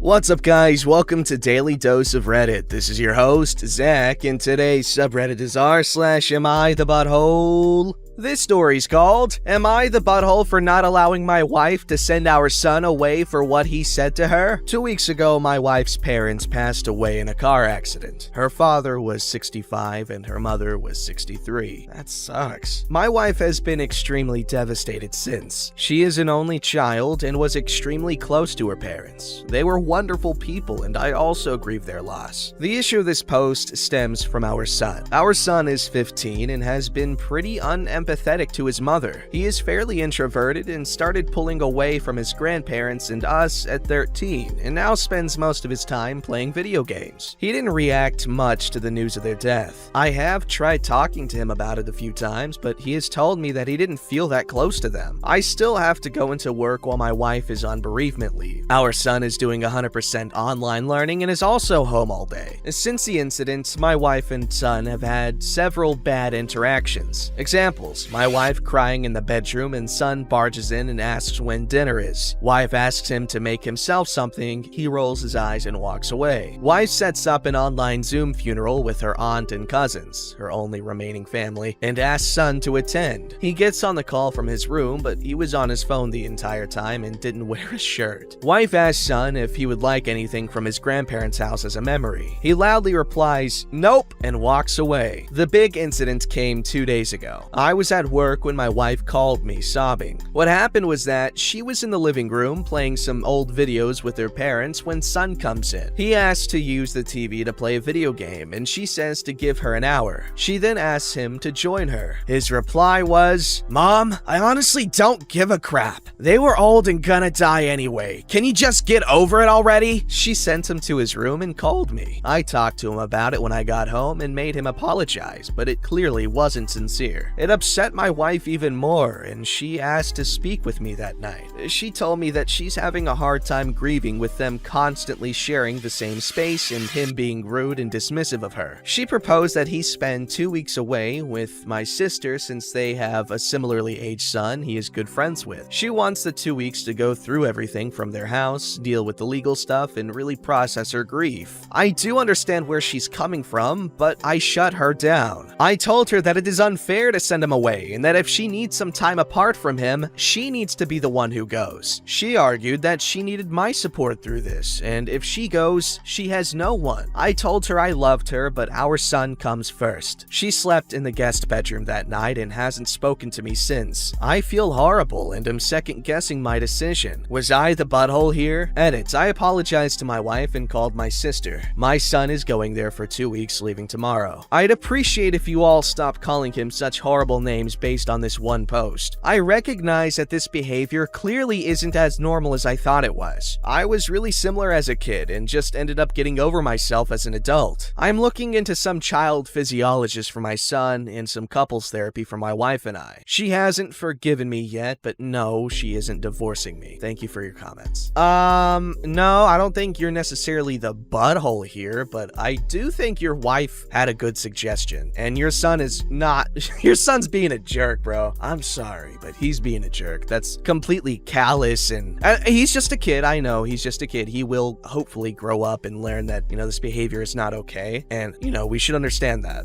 What's up, guys? Welcome to Daily Dose of Reddit. This is your host, Zach, and today's subreddit is r/AmITheButthole. This story's called, Am I the Butthole for Not Allowing My Wife to Send Our Son Away for What He Said to Her? 2 weeks ago, my wife's parents passed away in a car accident. Her father was 65 and her mother was 63. That sucks. My wife has been extremely devastated since. She is an only child and was extremely close to her parents. They were wonderful people, and I also grieve their loss. The issue of this post stems from our son. Our son is 15 and has been pretty unempathetic to his mother. He is fairly introverted and started pulling away from his grandparents and us at 13, and now spends most of his time playing video games. He didn't react much to the news of their death. I have tried talking to him about it a few times, but he has told me that he didn't feel that close to them. I still have to go into work while my wife is on bereavement leave. Our son is doing 100% online learning and is also home all day. Since the incident, my wife and son have had several bad interactions. Examples: my wife crying in the bedroom and son barges in and asks when dinner is. Wife asks him to make himself something, he rolls his eyes and walks away. Wife sets up an online Zoom funeral with her aunt and cousins, her only remaining family, and asks son to attend. He gets on the call from his room, but he was on his phone the entire time and didn't wear a shirt. Wife asks son if he would like anything from his grandparents' house as a memory. He loudly replies, "Nope," and walks away. The big incident came 2 days ago. I was at work when my wife called me sobbing. What happened was that she was in the living room playing some old videos with her parents when son comes in. He asks to use the TV to play a video game, and she says to give her an hour. She then asks him to join her. His reply was, "Mom, I honestly don't give a crap. They were old and gonna die anyway. Can you just get over it already?" She sent him to his room and called me. I talked to him about it when I got home and made him apologize, but it clearly wasn't sincere. It upset my wife even more, and she asked to speak with me that night. She told me that she's having a hard time grieving with them constantly sharing the same space and him being rude and dismissive of her. She proposed that he spend 2 weeks away with my sister since they have a similarly aged son he is good friends with. She wants the 2 weeks to go through everything from their house, deal with the legal stuff, and really process her grief. I do understand where she's coming from, but I shut her down. I told her that it is unfair to send him away, and that if she needs some time apart from him, she needs to be the one who goes. She argued that she needed my support through this, and if she goes, she has no one. I told her I loved her, but our son comes first. She slept in the guest bedroom that night and hasn't spoken to me since. I feel horrible and am second-guessing my decision. Was I the butthole here? Edit: I apologized to my wife and called my sister. My son is going there for 2 weeks, leaving tomorrow. I'd appreciate if you all stop calling him such horrible names based on this one post. I recognize that this behavior clearly isn't as normal as I thought it was. I was really similar as a kid and just ended up getting over myself as an adult. I'm looking into some child physiologist for my son and some couples therapy for my wife and I. She hasn't forgiven me yet, but no, she isn't divorcing me. Thank you for your comments. No, I don't think you're necessarily the butthole here, but I do think your wife had a good suggestion, and your son is not. Your son's being a jerk, bro. I'm sorry, but he's being a jerk. That's completely callous, and he's just a kid. I know he's just a kid. He will hopefully grow up and learn that, this behavior is not okay, and, we should understand that.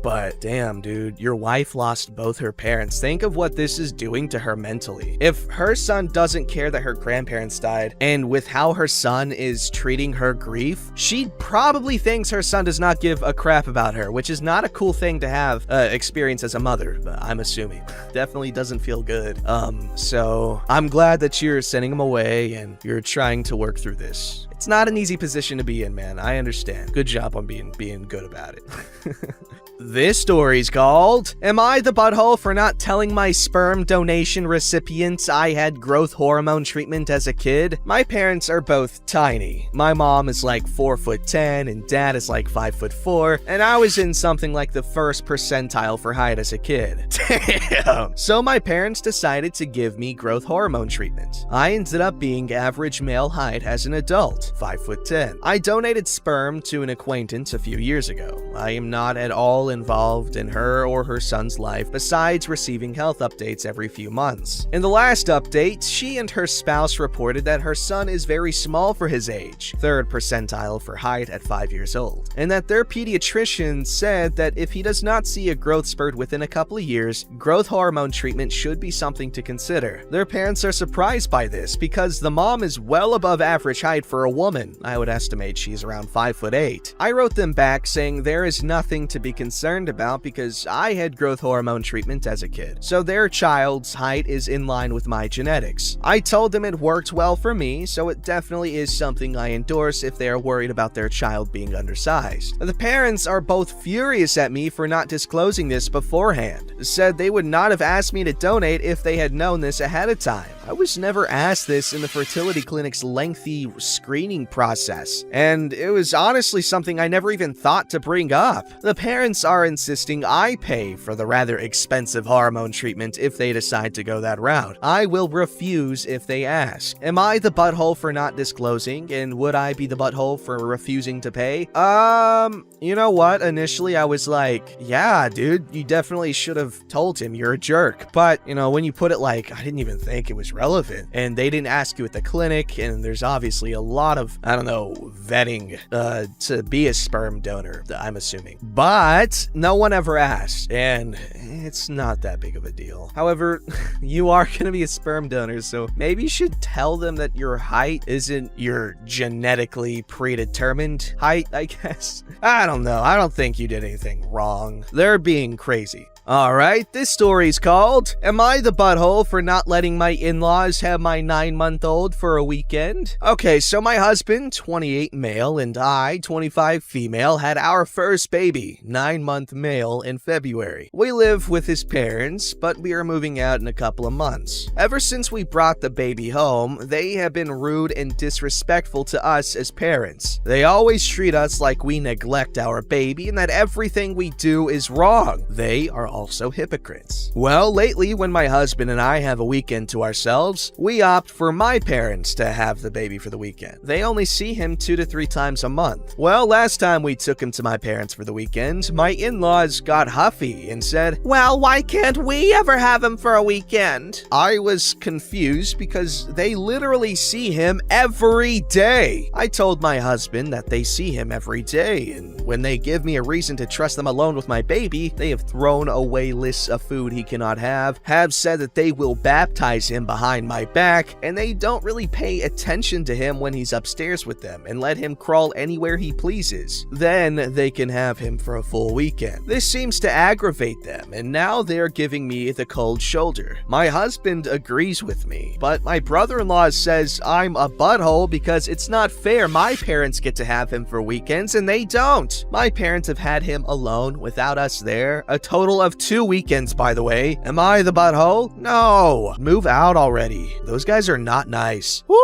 But damn, dude, your wife lost both her parents. Think of what this is doing to her mentally. If her son doesn't care that her grandparents died, and with how her son is treating her grief, she probably thinks her son does not give a crap about her, which is not a cool thing to have experience as a mother, but I'm assuming. Definitely doesn't feel good. So I'm glad that you're sending him away and you're trying to work through this. It's not an easy position to be in, man. I understand. Good job on being good about it. This story's called, Am I the Butthole for Not Telling My Sperm Donation Recipients I Had Growth Hormone Treatment as a Kid? My parents are both tiny. My mom is like 4'10" and dad is like 5'4", and I was in something like the first percentile for height as a kid. kid. Damn. So my parents decided to give me growth hormone treatment. I ended up being average male height as an adult, 5'10". I donated sperm to an acquaintance a few years ago. I am not at all involved in her or her son's life besides receiving health updates every few months. In the last update, she and her spouse reported that her son is very small for his age, 3rd percentile for height at 5 years old, and that their pediatrician said that if he does not see a growth spurt within a couple of years, growth hormone treatment should be something to consider. Their parents are surprised by this because the mom is well above average height for a woman. I would estimate she's around 5'8". I wrote them back saying there is nothing to be concerned about because I had growth hormone treatment as a kid, so their child's height is in line with my genetics. I told them it worked well for me, so it definitely is something I endorse if they are worried about their child being undersized. The parents are both furious at me for not disclosing this beforehand. Said they would not have asked me to donate if they had known this ahead of time. I was never asked this in the fertility clinic's lengthy screening process, and it was honestly something I never even thought to bring up. The parents are insisting I pay for the rather expensive hormone treatment if they decide to go that route. I will refuse if they ask. Am I the butthole for not disclosing, and would I be the butthole for refusing to pay? You know what? Initially I was like, yeah, dude, you definitely should have told him you're a jerk. But, you know, when you put it like, I didn't even think it was relevant, and they didn't ask you at the clinic, and there's obviously a lot of, I don't know, vetting to be a sperm donor, I'm assuming. But no one ever asked, and it's not that big of a deal. However, you are going to be a sperm donor, so maybe you should tell them that your height isn't your genetically predetermined height, I guess. I don't know. I don't think you did anything wrong. They're being crazy. Alright, this story's called, Am I the Butthole for Not Letting My In-Laws Have My 9-month-old for a Weekend? Okay, so my husband, 28 male, and I, 25 female, had our first baby, 9-month male, in February. We live with his parents, but we are moving out in a couple of months. Ever since we brought the baby home, they have been rude and disrespectful to us as parents. They always treat us like we neglect our baby and that everything we do is wrong. They are also hypocrites. Well, lately, when my husband and I have a weekend to ourselves, we opt for my parents to have the baby for the weekend. They only see him 2 to 3 times a month. Well, last time we took him to my parents for the weekend, my in-laws got huffy and said, well, why can't we ever have him for a weekend? I was confused because they literally see him every day. I told my husband that they see him every day, and when they give me a reason to trust them alone with my baby, they have thrown away lists of food he cannot have said that they will baptize him behind my back, and they don't really pay attention to him when he's upstairs with them and let him crawl anywhere he pleases. Then they can have him for a full weekend. This seems to aggravate them, and now they're giving me the cold shoulder. My husband agrees with me, but my brother-in-law says I'm a butthole because it's not fair my parents get to have him for weekends and they don't. My parents have had him alone without us there a total of 2 weekends, by the way. Am I the butthole? No. Move out already. Those guys are not nice. Woo!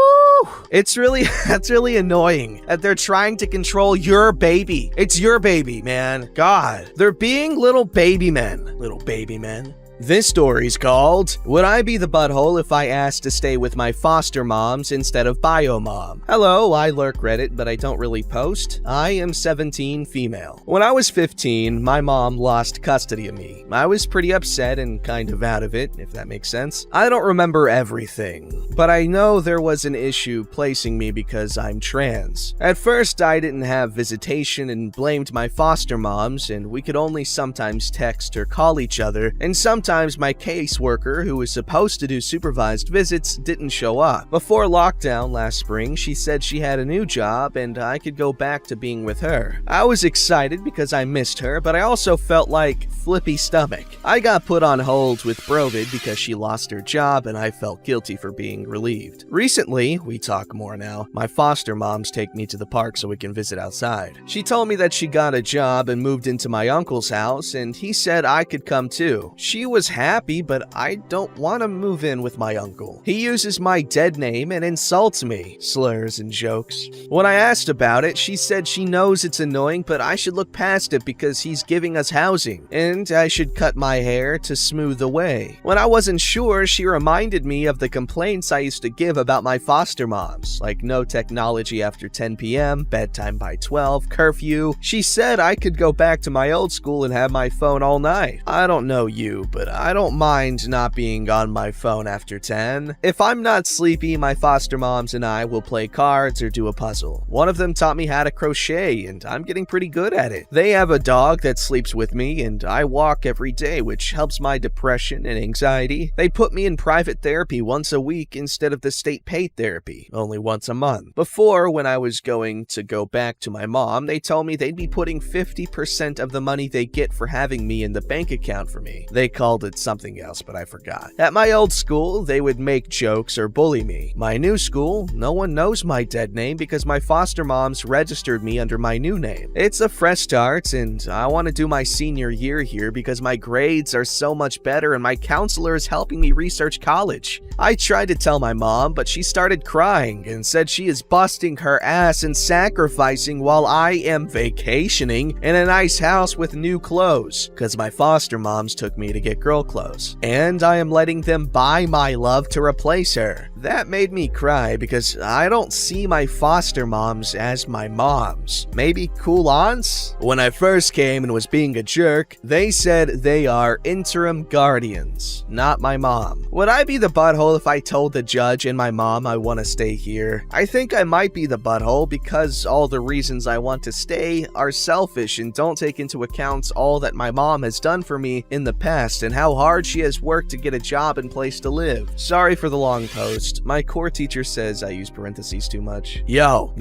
That's really annoying that they're trying to control your baby. It's your baby, man. God. They're being little baby men. Little baby men. This story's called, Would I Be the Butthole If I Asked to Stay with My Foster Moms Instead of Bio Mom? Hello, I lurk Reddit, but I don't really post. I am 17 female. When I was 15, my mom lost custody of me. I was pretty upset and kind of out of it, if that makes sense. I don't remember everything, but I know there was an issue placing me because I'm trans. At first, I didn't have visitation and blamed my foster moms, and we could only sometimes text or call each other, and sometimes my caseworker, who was supposed to do supervised visits, didn't show up. Before lockdown last spring, she said she had a new job and I could go back to being with her. I was excited because I missed her, but I also felt like flippy stomach. I got put on hold with Brovid because she lost her job and I felt guilty for being relieved. Recently, we talk more now, my foster moms take me to the park so we can visit outside. She told me that she got a job and moved into my uncle's house and he said I could come too. She was was happy, but I don't want to move in with my uncle. He uses my dead name and insults me, slurs and jokes. When I asked about it, she said she knows it's annoying, but I should look past it because he's giving us housing, and I should cut my hair to smooth away. When I wasn't sure, she reminded me of the complaints I used to give about my foster moms, like no technology after 10 p.m., bedtime by 12, curfew. She said I could go back to my old school and have my phone all night. I don't know you, but I don't mind not being on my phone after 10. If I'm not sleepy, my foster moms and I will play cards or do a puzzle. One of them taught me how to crochet, and I'm getting pretty good at it. They have a dog that sleeps with me, and I walk every day, which helps my depression and anxiety. They put me in private therapy once a week instead of the state-paid therapy, only once a month. Before, when I was going to go back to my mom, they told me they'd be putting 50% of the money they get for having me in the bank account for me. They called it something else, but I forgot. At my old school, they would make jokes or bully me. My new school, no one knows my dead name because my foster moms registered me under my new name. It's a fresh start, and I want to do my senior year here because my grades are so much better and my counselor is helping me research college. I tried to tell my mom, but she started crying and said she is busting her ass and sacrificing while I am vacationing in a nice house with new clothes, because my foster moms took me to get girl clothes, and I am letting them buy my love to replace her. That made me cry because I don't see my foster moms as my moms. Maybe cool aunts? When I first came and was being a jerk, they said they are interim guardians, not my mom. Would I be the butthole if I told the judge and my mom I want to stay here? I think I might be the butthole because all the reasons I want to stay are selfish and don't take into account all that my mom has done for me in the past and how hard she has worked to get a job and place to live. Sorry for the long post. My core teacher says I use parentheses too much. Yo,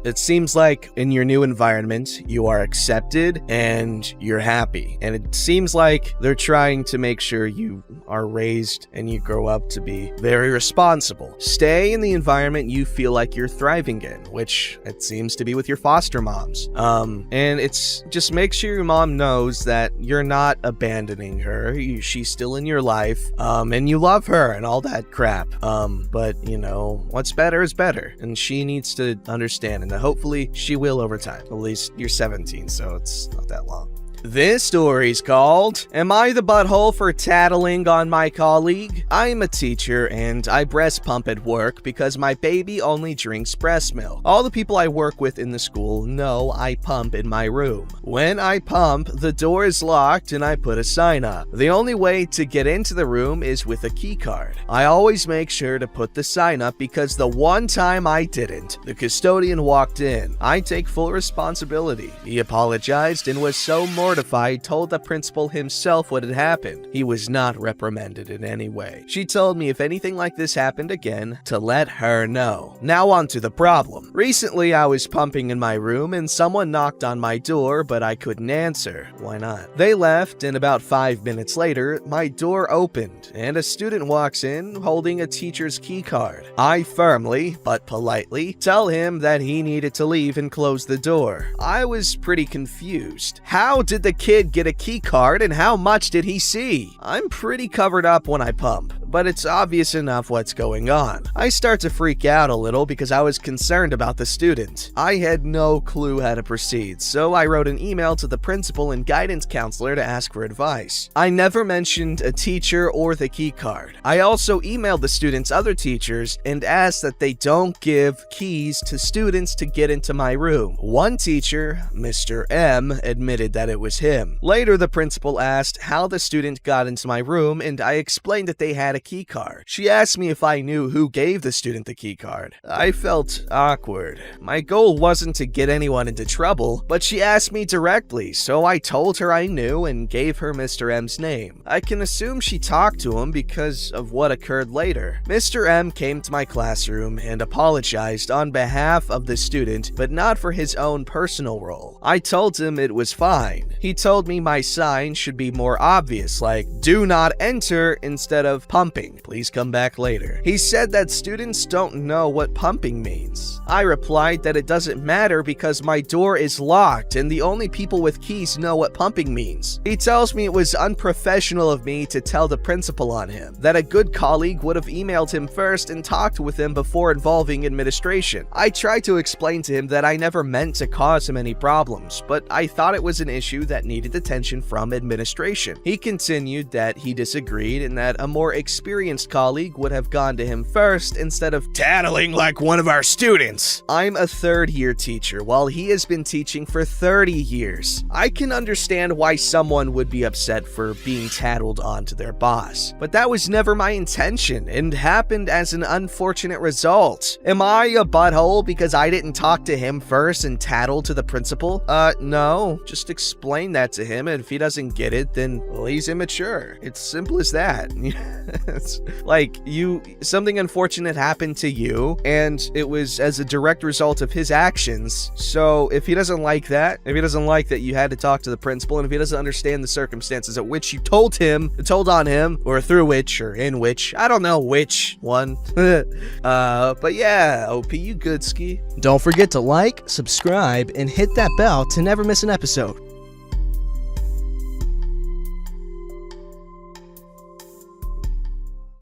it seems like in your new environment, you are accepted and you're happy. And it seems like they're trying to make sure you are raised and you grow up to be very responsible. Stay in the environment you feel like you're thriving in, which it seems to be with your foster moms. And it's just make sure your mom knows that you're not abandoning her. She's still in your life, and you love her and all that crap. But you know, what's better is better, and she needs to understand, and hopefully she will over time. At least you're 17, so it's not that long. This story's called, Am I the Butthole for Tattling on My Colleague? I'm a teacher and I breast pump at work because my baby only drinks breast milk. All the people I work with in the school know I pump in my room. When I pump, the door is locked and I put a sign up. The only way to get into the room is with a key card. I always make sure to put the sign up because the one time I didn't, the custodian walked in. I take full responsibility. He apologized and was so mortified, told the principal himself what had happened. He was not reprimanded in any way. She told me if anything like this happened again, to let her know. Now on to the problem. Recently, I was pumping in my room and someone knocked on my door, but I couldn't answer. Why not? They left, and about 5 minutes later, my door opened, and a student walks in holding a teacher's key card. I firmly, but politely, tell him that he needed to leave and close the door. I was pretty confused. How did the kid get a key card and how much did he see? I'm pretty covered up when I pump, but it's obvious enough what's going on. I start to freak out a little because I was concerned about the student. I had no clue how to proceed, so I wrote an email to the principal and guidance counselor to ask for advice. I never mentioned a teacher or the key card. I also emailed the student's other teachers and asked that they don't give keys to students to get into my room. One teacher, Mr. M, admitted that it was him. Later, the principal asked how the student got into my room, and I explained that they had a key card. She asked me if I knew who gave the student the key card. I felt awkward. My goal wasn't to get anyone into trouble, but she asked me directly, so I told her I knew and gave her Mr. M's name. I can assume she talked to him because of what occurred later. Mr. M came to my classroom and apologized on behalf of the student, but not for his own personal role. I told him it was fine. He told me my sign should be more obvious, like "Do not enter" instead of "Pump pumping. Please come back later. He said that students don't know what pumping means. I replied that it doesn't matter because my door is locked and the only people with keys know what pumping means. He tells me it was unprofessional of me to tell the principal on him, that a good colleague would have emailed him first and talked with him before involving administration. I tried to explain to him that I never meant to cause him any problems, but I thought it was an issue that needed attention from administration. He continued that he disagreed and that a more experienced colleague would have gone to him first instead of tattling like one of our students. I'm a third-year teacher while he has been teaching for 30 years. I can understand why someone would be upset for being tattled onto their boss, but that was never my intention and happened as an unfortunate result. Am I a butthole because I didn't talk to him first and tattle to the principal? No. Just explain that to him, and if he doesn't get it, then, well, he's immature. It's simple as that. It's like, something unfortunate happened to you, and it was as a direct result of his actions. So if he doesn't like that, if he doesn't like that you had to talk to the principal, and if he doesn't understand the circumstances at which you told on him, or through which, or in which, I don't know which one. But yeah, OP, you good, Ski. Don't forget to like, subscribe, and hit that bell to never miss an episode.